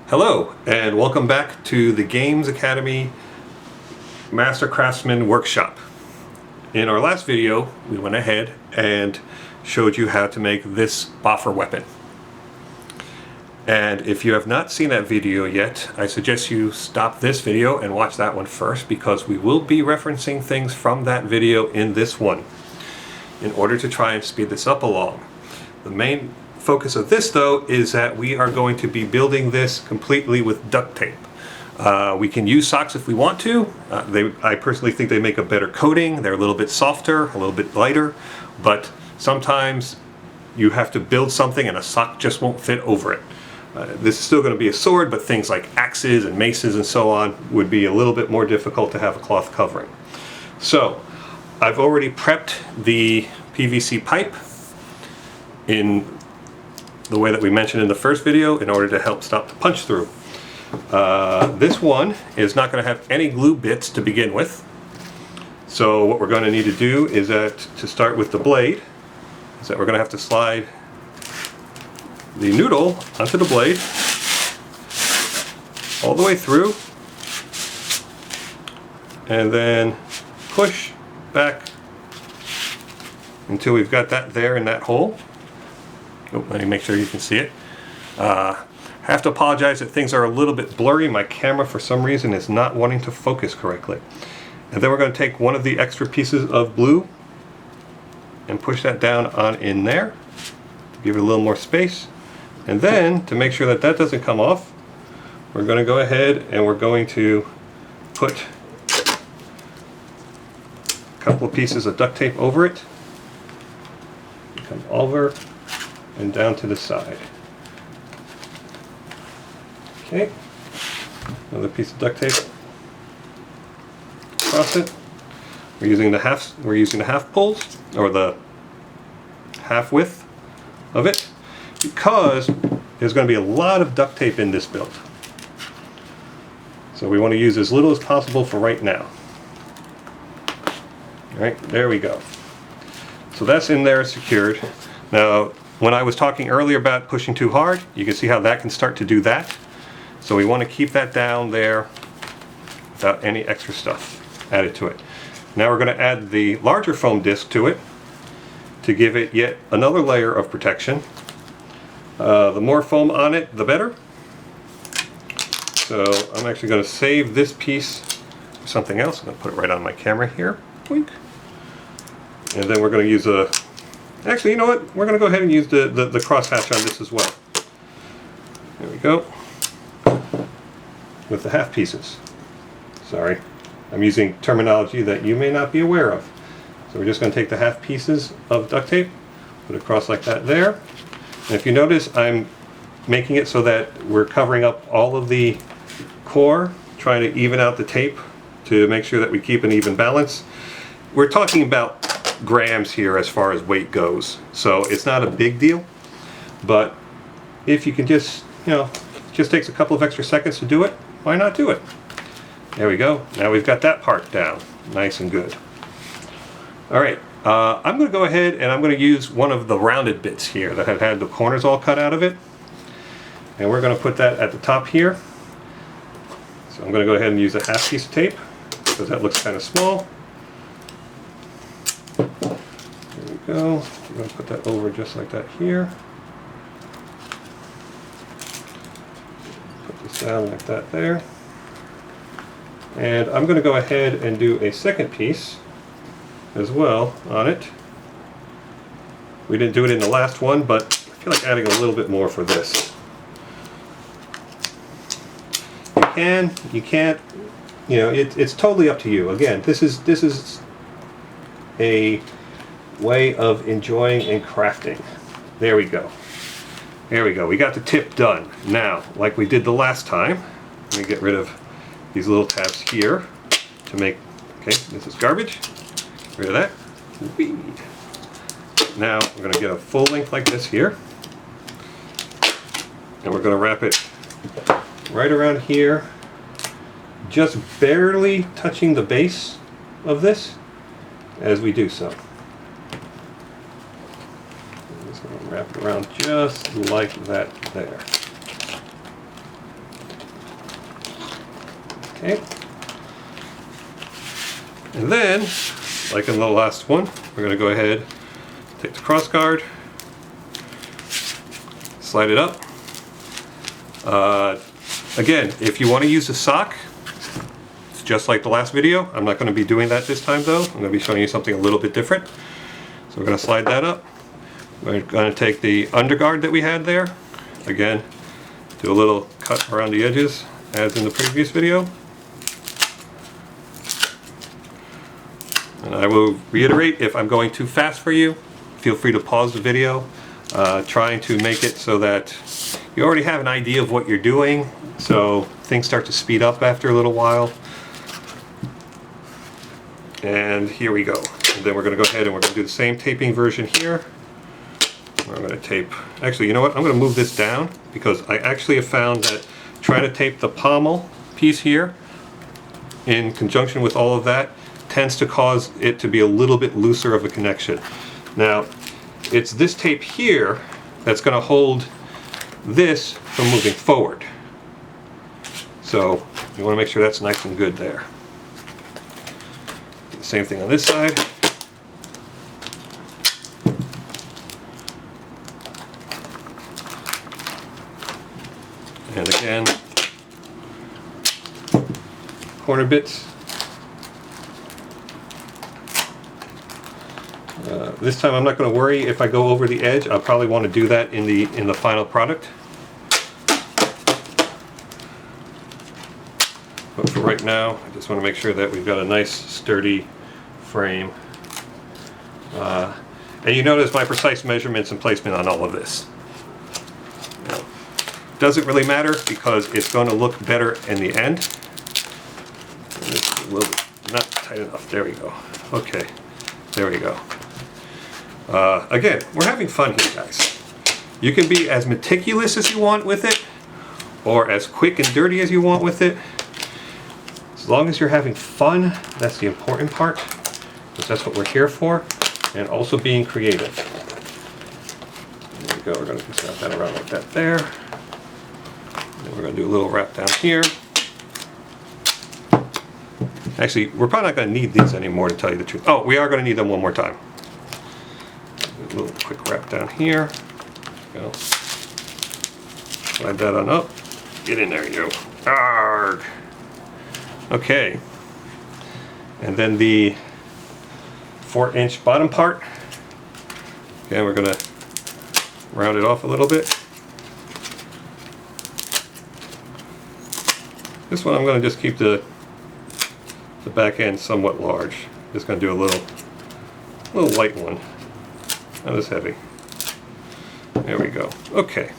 Hello, and welcome back to the Games Academy Master Craftsman workshop. In our last video, we went ahead and showed you how to make this Boffer weapon. And if you have not seen that video yet, I suggest you stop this video and watch that one first, because we will be referencing things from that video in this one in order to try and speed this up along. The main focus of this, though, is that we are going to be building this completely with duct tape. We can use socks if we want to. I personally think they make a better coating. They're a little bit softer, a little bit lighter, but sometimes you have to build something and a sock just won't fit over it. This is still going to be a sword, but things like axes and maces and so on would be a little bit more difficult to have a cloth covering. So I've already prepped the PVC pipe in the way that we mentioned in the first video in order to help stop the punch through. This one is not going to have any glue bits to begin with. So what we're going to need to do is that, to start with the blade, is that we're going to have to slide the noodle onto the blade all the way through, and then push back until we've got that there in that hole. Oh, let me make sure you can see it. I have to apologize that things are a little bit blurry. My camera, for some reason, is not wanting to focus correctly. And then we're going to take one of the extra pieces of glue and push that down on in there to give it a little more space. And then, to make sure that that doesn't come off, we're going to go ahead and we're going to put a couple of pieces of duct tape over it. Come over and down to the side. Okay, another piece of duct tape across it. We're using the half pulls, or the half width of it, because there's going to be a lot of duct tape in this build. So we want to use as little as possible for right now. All right, there we go. So that's in there secured. Now, when I was talking earlier about pushing too hard, you can see how that can start to do that. So we want to keep that down there without any extra stuff added to it. Now we're going to add the larger foam disc to it to give it yet another layer of protection. The more foam on it, the better. So I'm actually going to save this piece for something else. I'm going to put it right on my camera here. Boink. And then we're going to use a... Actually, you know what? We're going to go ahead and use the crosshatch on this as well. There we go. With the half pieces. Sorry, I'm using terminology that you may not be aware of. So we're just going to take the half pieces of duct tape, put it across like that there. And if you notice, I'm making it so that we're covering up all of the core, trying to even out the tape to make sure that we keep an even balance. We're talking about grams here as far as weight goes, so it's not a big deal, but if you can just, just takes a couple of extra seconds to do it, why not do it? There we go. Now we've got that part down nice and good. Alright, I'm going to go ahead and I'm going to use one of the rounded bits here that have had the corners all cut out of it, and we're going to put that at the top here. So I'm going to go ahead and use a half piece of tape because that looks kind of small. There we go. I'm going to put that over just like that here. Put this down like that there. And I'm going to go ahead and do a second piece as well on it. We didn't do it in the last one, but I feel like adding a little bit more for this. You can, you can't, it's totally up to you. Again, this is a way of enjoying and crafting. There we go. There we go. We got the tip done. Now, like we did the last time, let me get rid of these little tabs here to make, okay, this is garbage. Get rid of that. Whee. Now, we're going to get a full length like this here. And we're going to wrap it right around here, just barely touching the base of this as we do so. I'm just going to wrap it around just like that there. Okay. And then, like in the last one, we're going to go ahead, take the cross guard, slide it up. Again, if you want to use a sock, it's just like the last video. I'm not going to be doing that this time though. I'm going to be showing you something a little bit different. So we're going to slide that up. We're going to take the underguard that we had there. Again, do a little cut around the edges as in the previous video. And I will reiterate, if I'm going too fast for you, feel free to pause the video, trying to make it so that you already have an idea of what you're doing, so things start to speed up after a little while. And here we go. And then we're going to go ahead and we're going to do the same taping version here. I'm going to tape, actually, you know what, I'm going to move this down because I actually have found that trying to tape the pommel piece here in conjunction with all of that tends to cause it to be a little bit looser of a connection. Now, it's this tape here that's going to hold this from moving forward. So you want to make sure that's nice and good there. Do the same thing on this side. And again, corner bits. This time I'm not going to worry if I go over the edge. I'll probably want to do that in the final product. But for right now, I just want to make sure that we've got a nice sturdy frame. And you notice my precise measurements and placement on all of this. Now, doesn't really matter because it's going to look better in the end. And it's a little not tight enough. There we go. Okay, there we go. Again, we're having fun here, guys. You can be as meticulous as you want with it, or as quick and dirty as you want with it. As long as you're having fun, that's the important part, because that's what we're here for, and also being creative. There we go, we're going to just wrap that around like that there. Then we're going to do a little wrap down here. Actually, we're probably not going to need these anymore, to tell you the truth. Oh, we are going to need them one more time. A little quick wrap down here. Go. Slide that on up. Get in there, you. Arrgh. Okay. And then the 4-inch bottom part. Again, we're going to round it off a little bit. This one I'm going to just keep the back end somewhat large. Just going to do a little light one. Not as heavy. There we go. Okay.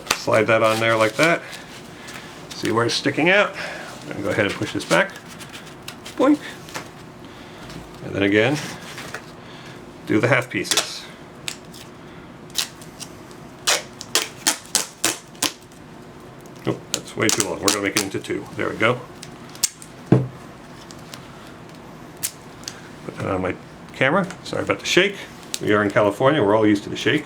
Slide that on there like that. See where it's sticking out. I'm going to go ahead and push this back. Boink. And then again, do the half pieces. Oh, that's way too long. We're going to make it into two. There we go. Put that on my camera. Sorry about the shake. We are in California, we're all used to the shake.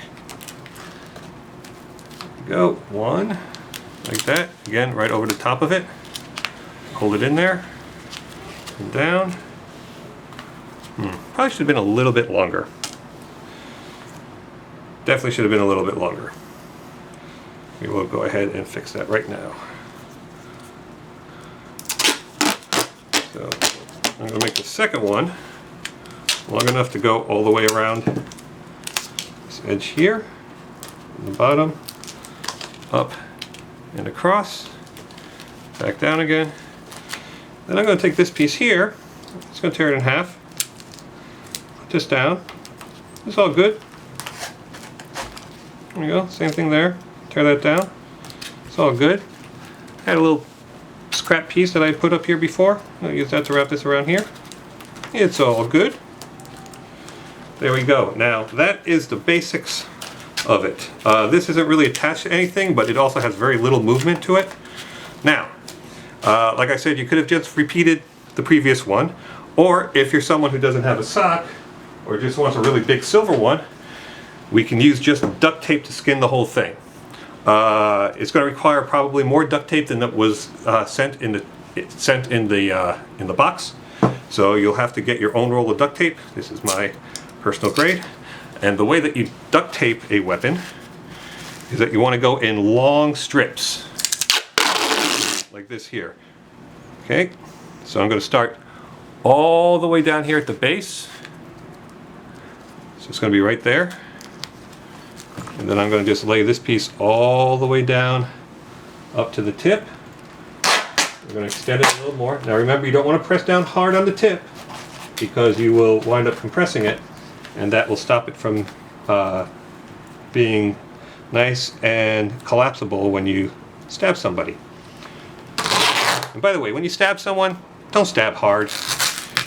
Go, one, like that. Again, right over the top of it. Hold it in there, and down. Probably should have been a little bit longer. Definitely should have been a little bit longer. We will go ahead and fix that right now. So, I'm going to make the second one long enough to go all the way around this edge here, from the bottom, up and across, back down again. Then I'm going to take this piece here, just going to tear it in half, put this down. It's all good. There we go, same thing there. Tear that down. It's all good. I had a little scrap piece that I put up here before. I'll use that to wrap this around here. It's all good. There we go. Now that is the basics of it. This isn't really attached to anything, but it also has very little movement to it. Now, like I said, you could have just repeated the previous one, or if you're someone who doesn't have a sock, or just wants a really big silver one, we can use just duct tape to skin the whole thing. It's going to require probably more duct tape than that was sent in the it's sent in the box. So you'll have to get your own roll of duct tape. This is my personal grade. And the way that you duct tape a weapon is that you want to go in long strips, like this here. Okay, so I'm going to start all the way down here at the base. So it's going to be right there. And then I'm going to just lay this piece all the way down up to the tip. We're going to extend it a little more. Now remember, you don't want to press down hard on the tip because you will wind up compressing it, and that will stop it from being nice and collapsible when you stab somebody. And by the way, when you stab someone, don't stab hard.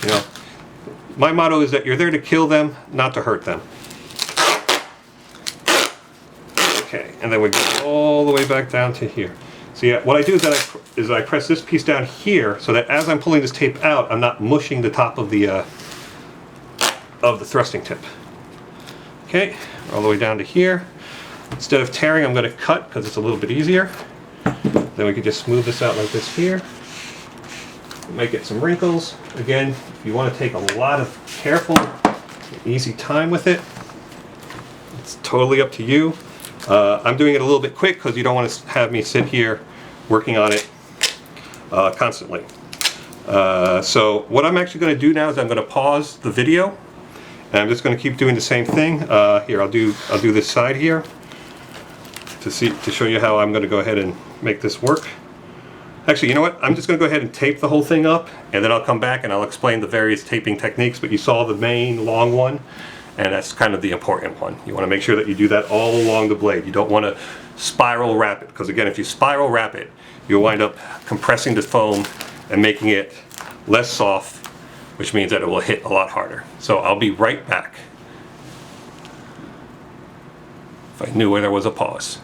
You know, my motto is that you're there to kill them, not to hurt them. Okay, and then we go all the way back down to here. So yeah, what I do is that I press this piece down here so that as I'm pulling this tape out, I'm not mushing the top of the thrusting tip. Okay, all the way down to here. Instead of tearing, I'm going to cut because it's a little bit easier. Then we can just smooth this out like this here. You might get some wrinkles. Again, if you want to take a lot of careful, easy time with it, it's totally up to you. I'm doing it a little bit quick because you don't want to have me sit here working on it constantly. So what I'm actually going to do now is I'm going to pause the video, and I'm just going to keep doing the same thing. Here, I'll do this side here to show you how I'm going to go ahead and make this work. Actually, you know what? I'm just going to go ahead and tape the whole thing up, and then I'll come back and I'll explain the various taping techniques. But you saw the main long one, and that's kind of the important one. You want to make sure that you do that all along the blade. You don't want to spiral wrap it, because again, if you spiral wrap it, you'll wind up compressing the foam and making it less soft, which means that it will hit a lot harder. So I'll be right back. If I knew where there was a pause.